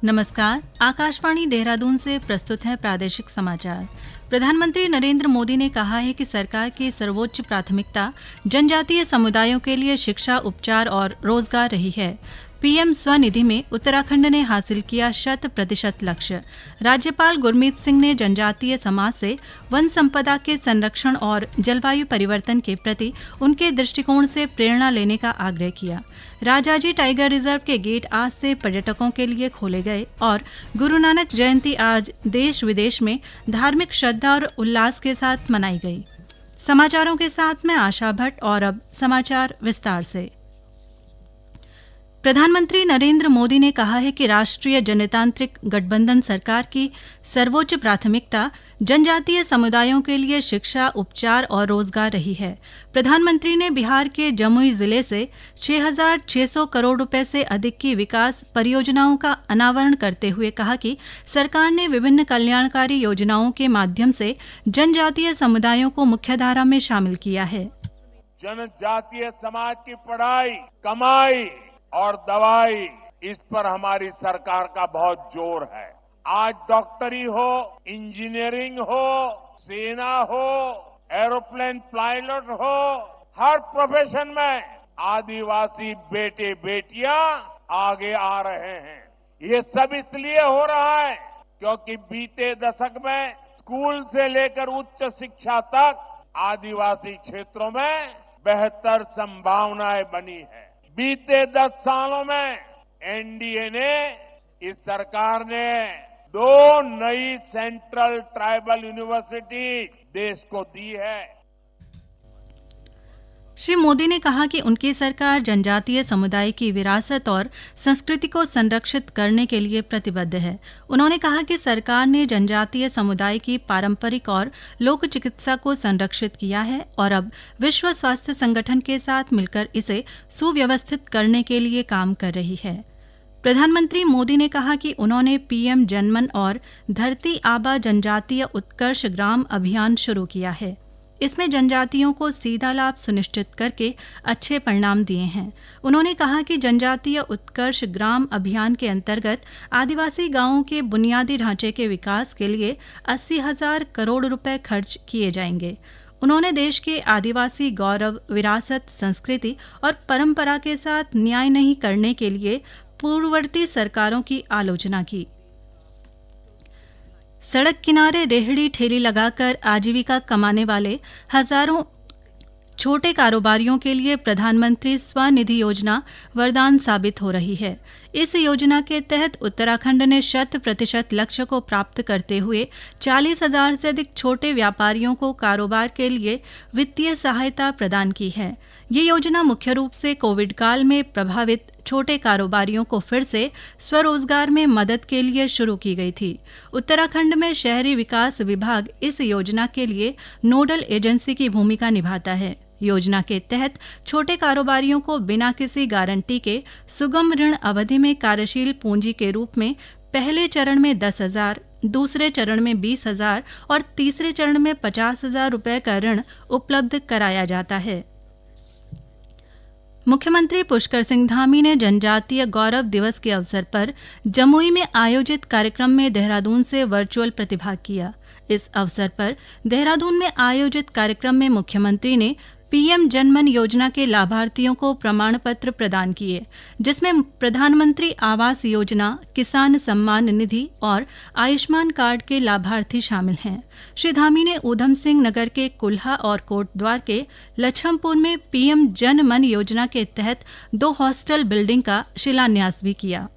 नमस्कार, आकाशवाणी देहरादून से प्रस्तुत है प्रादेशिक समाचार। प्रधानमंत्री नरेंद्र मोदी ने कहा है कि सरकार की सर्वोच्च प्राथमिकता जनजातीय समुदायों के लिए शिक्षा, उपचार और रोजगार रही है। पीएम स्वनिधि में उत्तराखंड ने हासिल किया 100% लक्ष्य। राज्यपाल गुरमीत सिंह ने जनजातीय समाज से वन संपदा के संरक्षण और जलवायु परिवर्तन के प्रति उनके दृष्टिकोण से प्रेरणा लेने का आग्रह किया। राजाजी टाइगर रिजर्व के गेट आज से पर्यटकों के लिए खोले गए और गुरु नानक जयंती आज देश विदेश में धार्मिक श्रद्धा और उल्लास के साथ मनाई गई। समाचारों के साथ मैं आशा भट्ट और अब समाचार विस्तार से। प्रधानमंत्री नरेंद्र मोदी ने कहा है कि राष्ट्रीय जनतांत्रिक गठबंधन सरकार की सर्वोच्च प्राथमिकता जनजातीय समुदायों के लिए शिक्षा, उपचार और रोजगार रही है। प्रधानमंत्री ने बिहार के जमुई जिले से 6,600 करोड़ रुपए से अधिक की विकास परियोजनाओं का अनावरण करते हुए कहा कि सरकार ने विभिन्न कल्याणकारी योजनाओं के माध्यम से जनजातीय समुदायों को मुख्यधारा में शामिल किया है। जनजातीय समाज की पढ़ाई, कमाई और दवाई, इस पर हमारी सरकार का बहुत जोर है। आज डॉक्टरी हो, इंजीनियरिंग हो, सेना हो, एरोप्लेन पायलट हो, हर प्रोफेशन में आदिवासी बेटे बेटियां आगे आ रहे हैं। ये सब इसलिए हो रहा है क्योंकि बीते दशक में स्कूल से लेकर उच्च शिक्षा तक आदिवासी क्षेत्रों में बेहतर संभावनाएं बनी है। बीते 10 सालों में एनडीए ने, इस सरकार ने 2 नई सेंट्रल ट्राइबल यूनिवर्सिटी देश को दी है। श्री मोदी ने कहा कि उनकी सरकार जनजातीय समुदाय की विरासत और संस्कृति को संरक्षित करने के लिए प्रतिबद्ध है। उन्होंने कहा कि सरकार ने जनजातीय समुदाय की पारंपरिक और लोक चिकित्सा को संरक्षित किया है और अब विश्व स्वास्थ्य संगठन के साथ मिलकर इसे सुव्यवस्थित करने के लिए काम कर रही है। प्रधानमंत्री मोदी ने कहा कि उन्होंने पीएम जनमन और धरती आबा जनजातीय उत्कर्ष ग्राम अभियान शुरू किया है। इसमें जनजातियों को सीधा लाभ सुनिश्चित करके अच्छे परिणाम दिए हैं। उन्होंने कहा कि जनजातीय उत्कर्ष ग्राम अभियान के अंतर्गत आदिवासी गांवों के बुनियादी ढांचे के विकास के लिए 80,000 करोड़ रुपए खर्च किए जाएंगे। उन्होंने देश के आदिवासी गौरव, विरासत, संस्कृति और परंपरा के साथ न्याय नहीं करने के लिए पूर्ववर्ती सरकारों की आलोचना की। सड़क किनारे रेहड़ी ठेली लगाकर आजीविका कमाने वाले हजारों छोटे कारोबारियों के लिए प्रधानमंत्री स्वनिधि योजना वरदान साबित हो रही है। इस योजना के तहत उत्तराखंड ने 100% लक्ष्य को प्राप्त करते हुए 40,000 से अधिक छोटे व्यापारियों को कारोबार के लिए वित्तीय सहायता प्रदान की है। ये योजना मुख्य रूप से कोविड काल में प्रभावित छोटे कारोबारियों को फिर से स्वरोजगार में मदद के लिए शुरू की गई थी। उत्तराखंड में शहरी विकास विभाग इस योजना के लिए नोडल एजेंसी की भूमिका निभाता है। योजना के तहत छोटे कारोबारियों को बिना किसी गारंटी के सुगम ऋण अवधि में कार्यशील पूंजी के रूप में पहले चरण में 10,000, दूसरे चरण में 20,000 और तीसरे चरण में 50,000 रुपए का ऋण उपलब्ध कराया जाता है। मुख्यमंत्री पुष्कर सिंह धामी ने जनजातीय गौरव दिवस के अवसर पर जमुई में आयोजित कार्यक्रम में देहरादून से वर्चुअल प्रतिभाग किया। इस अवसर पर देहरादून में आयोजित कार्यक्रम में मुख्यमंत्री ने पीएम जनमन योजना के लाभार्थियों को प्रमाण पत्र प्रदान किए, जिसमें प्रधानमंत्री आवास योजना, किसान सम्मान निधि और आयुष्मान कार्ड के लाभार्थी शामिल हैं। श्री धामी ने ऊधम सिंह नगर के कुल्हा और कोटद्वार के लछमपुर में पीएम जनमन योजना के तहत 2 हॉस्टल बिल्डिंग का शिलान्यास भी किया।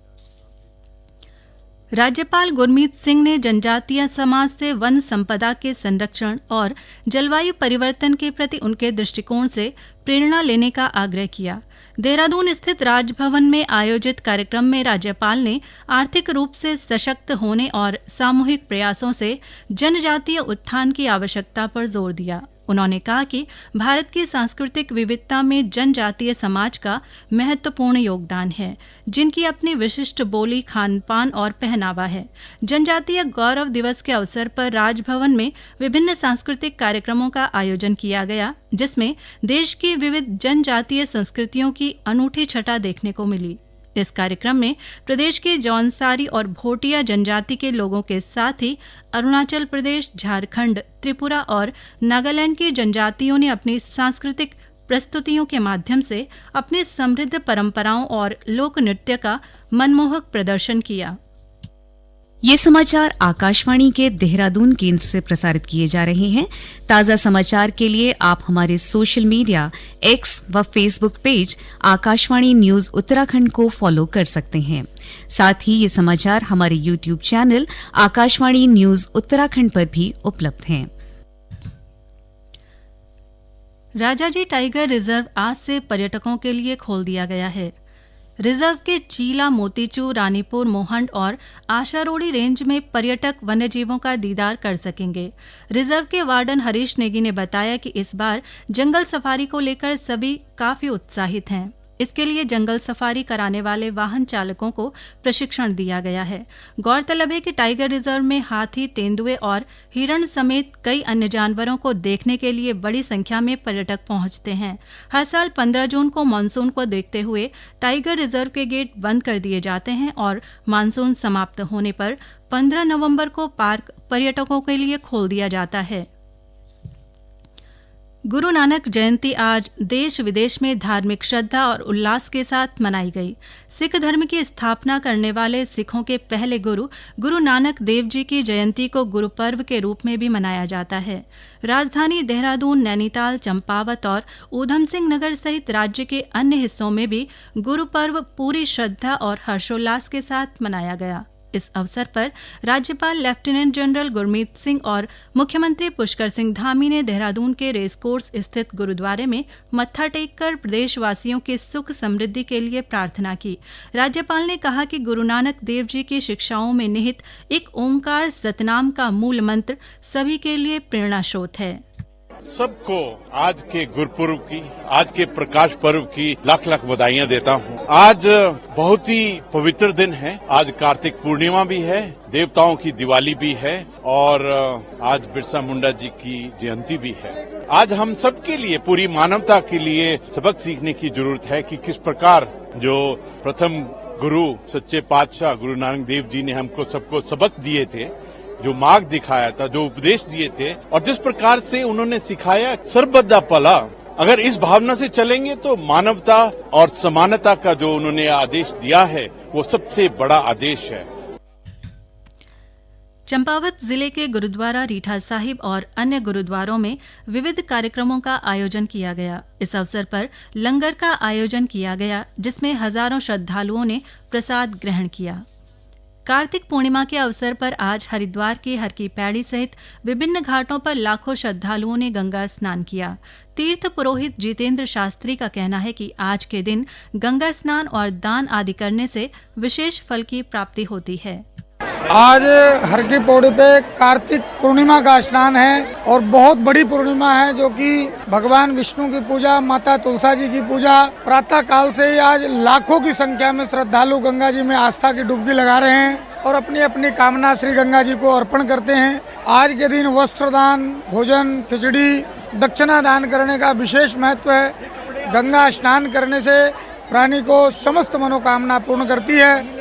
राज्यपाल गुरमीत सिंह ने जनजातीय समाज से वन संपदा के संरक्षण और जलवायु परिवर्तन के प्रति उनके दृष्टिकोण से प्रेरणा लेने का आग्रह किया। देहरादून स्थित राजभवन में आयोजित कार्यक्रम में राज्यपाल ने आर्थिक रूप से सशक्त होने और सामूहिक प्रयासों से जनजातीय उत्थान की आवश्यकता पर जोर दिया। उन्होंने कहा कि भारत की सांस्कृतिक विविधता में जनजातीय समाज का महत्वपूर्ण योगदान है, जिनकी अपनी विशिष्ट बोली, खान पान और पहनावा है। जनजातीय गौरव दिवस के अवसर पर राजभवन में विभिन्न सांस्कृतिक कार्यक्रमों का आयोजन किया गया, जिसमें देश की विविध जनजातीय संस्कृतियों की अनूठी छटा देखने को मिली। इस कार्यक्रम में प्रदेश के जौनसारी और भोटिया जनजाति के लोगों के साथ ही अरुणाचल प्रदेश, झारखंड, त्रिपुरा और नागालैंड की जनजातियों ने अपनी सांस्कृतिक प्रस्तुतियों के माध्यम से अपनी समृद्ध परंपराओं और लोक नृत्य का मनमोहक प्रदर्शन किया। ये समाचार आकाशवाणी के देहरादून केंद्र से प्रसारित किए जा रहे हैं। ताज़ा समाचार के लिए आप हमारे सोशल मीडिया एक्स व Facebook page Akashvani news Uttarakhand को फॉलो कर सकते हैं। साथ ही ये समाचार हमारे YouTube channel Akashvani news Uttarakhand पर भी उपलब्ध हैं। राजाजी टाइगर रिजर्व आज से पर्यटकों के लिए खोल दिया गया है। रिजर्व के चीला, मोतीचूर, रानीपुर, मोहंड और आशारोड़ी रेंज में पर्यटक वन्यजीवों का दीदार कर सकेंगे। रिजर्व के वार्डन हरीश नेगी ने बताया कि इस बार जंगल सफारी को लेकर सभी काफी उत्साहित हैं। इसके लिए जंगल सफारी कराने वाले वाहन चालकों को प्रशिक्षण दिया गया है। गौरतलब है कि टाइगर रिजर्व में हाथी, तेंदुए और हिरण समेत कई अन्य जानवरों को देखने के लिए बड़ी संख्या में पर्यटक पहुंचते हैं। हर साल 15 जून को मानसून को देखते हुए टाइगर रिजर्व के गेट बंद कर दिए जाते हैं और मानसून समाप्त होने पर 15 नवंबर को पार्क पर्यटकों के लिए खोल दिया जाता है। गुरु नानक जयंती आज देश विदेश में धार्मिक श्रद्धा और उल्लास के साथ मनाई गई। सिख धर्म की स्थापना करने वाले सिखों के पहले गुरु नानक देव जी की जयंती को गुरु पर्व के रूप में भी मनाया जाता है। राजधानी देहरादून, नैनीताल, चंपावत और ऊधम सिंह नगर सहित राज्य के अन्य हिस्सों में भी गुरु पर्व पूरी श्रद्धा और हर्षोल्लास के साथ मनाया गया। इस अवसर पर राज्यपाल लेफ्टिनेंट जनरल गुरमीत सिंह और मुख्यमंत्री पुष्कर सिंह धामी ने देहरादून के रेसकोर्स स्थित गुरुद्वारे में मत्था टेककर प्रदेशवासियों के सुख समृद्धि के लिए प्रार्थना की। राज्यपाल ने कहा कि गुरु नानक देव जी की शिक्षाओं में निहित एक ओंकार सतनाम का मूल मंत्र सभी के लिए प्रेरणा स्रोत है। सबको आज के गुरुपुर्व की, आज के प्रकाश पर्व की लाख लाख बधाइयां देता हूं। आज बहुत ही पवित्र दिन है। आज कार्तिक पूर्णिमा भी है, देवताओं की दिवाली भी है और आज बिरसा मुंडा जी की जयंती भी है। आज हम सबके लिए, पूरी मानवता के लिए सबक सीखने की जरूरत है कि किस प्रकार जो प्रथम गुरु सच्चे पातशाह गुरु नानक देव जी ने हमको सबको सबक दिए थे, जो मार्ग दिखाया था, जो उपदेश दिए थे और जिस प्रकार से उन्होंने सिखाया सर्वबद्धा पला, अगर इस भावना से चलेंगे तो मानवता और समानता का जो उन्होंने आदेश दिया है वो सबसे बड़ा आदेश है। चंपावत जिले के गुरुद्वारा रीठा साहिब और अन्य गुरुद्वारों में विविध कार्यक्रमों का आयोजन किया गया। इस अवसर पर लंगर का आयोजन किया गया, जिसमें हजारों श्रद्धालुओं ने प्रसाद ग्रहण किया। कार्तिक पूर्णिमा के अवसर पर आज हरिद्वार के हर की पैड़ी सहित विभिन्न घाटों पर लाखों श्रद्धालुओं ने गंगा स्नान किया। तीर्थ पुरोहित जितेंद्र शास्त्री का कहना है कि आज के दिन गंगा स्नान और दान आदि करने से विशेष फल की प्राप्ति होती है। आज हर की पौड़ी पे कार्तिक पूर्णिमा का स्नान है और बहुत बड़ी पूर्णिमा है, जो कि भगवान विष्णु की पूजा, माता तुलसा जी की पूजा। प्रातः काल से ही आज लाखों की संख्या में श्रद्धालु गंगा जी में आस्था की डुबकी लगा रहे हैं और अपनी अपनी कामना श्री गंगा जी को अर्पण करते हैं। आज के दिन वस्त्र दान, भोजन, खिचड़ी, दक्षिणा दान करने का विशेष महत्व है। गंगा स्नान करने से प्राणी को समस्त मनोकामना पूर्ण करती है।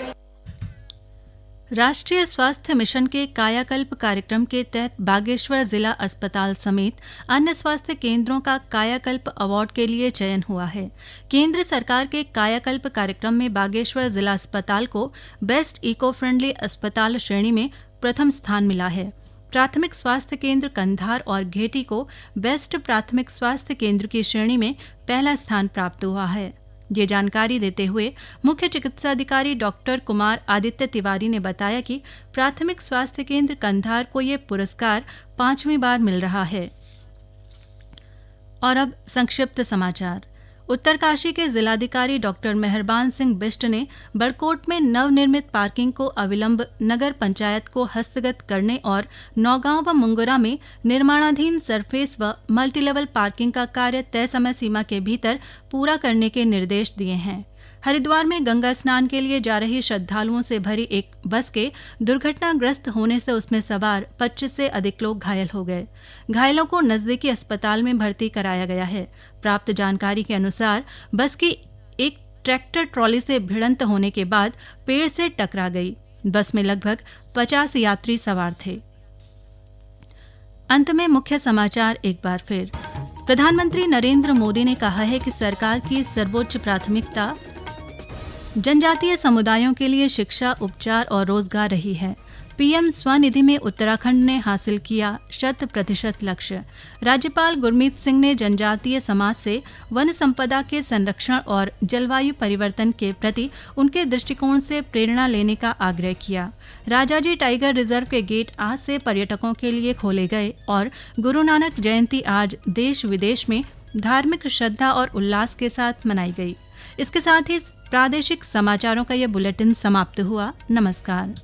राष्ट्रीय स्वास्थ्य मिशन के कायाकल्प कार्यक्रम के तहत बागेश्वर जिला अस्पताल समेत अन्य स्वास्थ्य केंद्रों का कायाकल्प अवार्ड के लिए चयन हुआ है। केंद्र सरकार के कायाकल्प कार्यक्रम में बागेश्वर जिला अस्पताल को बेस्ट इको फ्रेंडली अस्पताल श्रेणी में प्रथम स्थान मिला है। प्राथमिक स्वास्थ्य केंद्र कंधार और घेटी को बेस्ट प्राथमिक स्वास्थ्य केंद्र की श्रेणी में पहला स्थान प्राप्त हुआ है। ये जानकारी देते हुए मुख्य चिकित्सा अधिकारी डॉक्टर कुमार आदित्य तिवारी ने बताया कि प्राथमिक स्वास्थ्य केंद्र कंधार को ये पुरस्कार 5वीं बार मिल रहा है। और अब संक्षिप्त समाचार। उत्तरकाशी के जिलाधिकारी डॉक्टर मेहरबान सिंह बिष्ट ने बड़कोट में नवनिर्मित पार्किंग को अविलंब नगर पंचायत को हस्तगत करने और नौगांव व मुंगुरा में निर्माणाधीन सरफेस व मल्टीलेवल पार्किंग का कार्य तय समय सीमा के भीतर पूरा करने के निर्देश दिए हैं। हरिद्वार में गंगा स्नान के लिए जा रही श्रद्धालुओं से भरी एक बस के दुर्घटनाग्रस्त होने से उसमें सवार 25 से अधिक लोग घायल हो गए। घायलों को नजदीकी अस्पताल में भर्ती कराया गया है। प्राप्त जानकारी के अनुसार बस की एक ट्रैक्टर ट्रॉली से भिड़ंत होने के बाद पेड़ से टकरा गई। बस में लगभग 50 यात्री सवार थे। अंत में मुख्य समाचार एक बार फिर। प्रधानमंत्री नरेंद्र मोदी ने कहा है कि सरकार की सर्वोच्च प्राथमिकता जनजातीय समुदायों के लिए शिक्षा, उपचार और रोजगार रही है। पीएम स्वनिधि में उत्तराखंड ने हासिल किया 100% लक्ष्य। राज्यपाल गुरमीत सिंह ने जनजातीय समाज से वन संपदा के संरक्षण और जलवायु परिवर्तन के प्रति उनके दृष्टिकोण से प्रेरणा लेने का आग्रह किया। राजाजी टाइगर रिजर्व के गेट आज से पर्यटकों के लिए खोले गए और गुरु नानक जयंती आज देश विदेश में धार्मिक श्रद्धा और उल्लास के साथ मनाई गई। इसके साथ ही प्रादेशिक समाचारों का यह बुलेटिन समाप्त हुआ। नमस्कार।